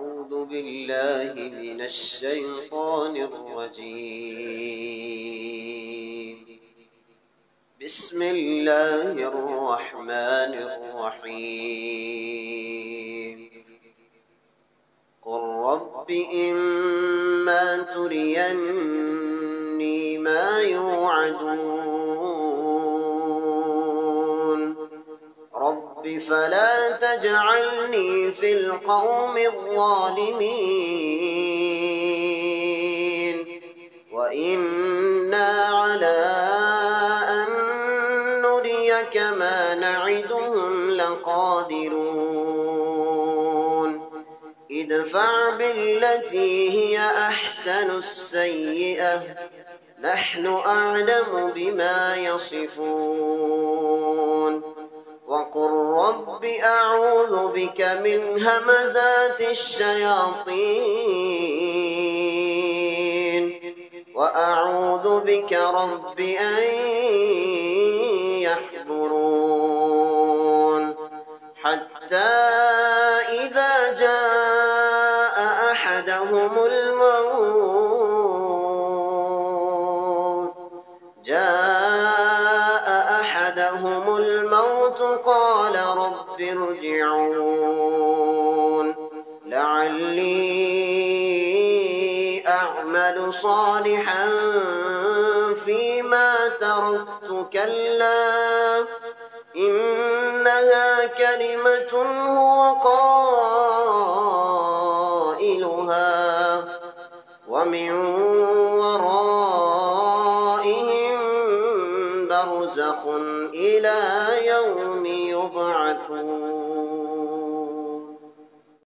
أعوذ بالله من الشيطان الرجيم. بسم الله الرحمن الرحيم. قل رب إما تريني ما يوعدون رب فلا تجعلني في القوم الظالمين وإنا على أن نريك ما نعدهم لقادرون ادفع بالتي هي أحسن السيئة نحن أعلم بما يصفون وقل رب أعوذ بك من همزات الشياطين وأعوذ بك رب أن يحضرون حتى إذا جاء أحدهم الموت قال رب ارجعون لعلي أعمل صالحا فيما تركت كلا إنها كلمة هو قائلها ومن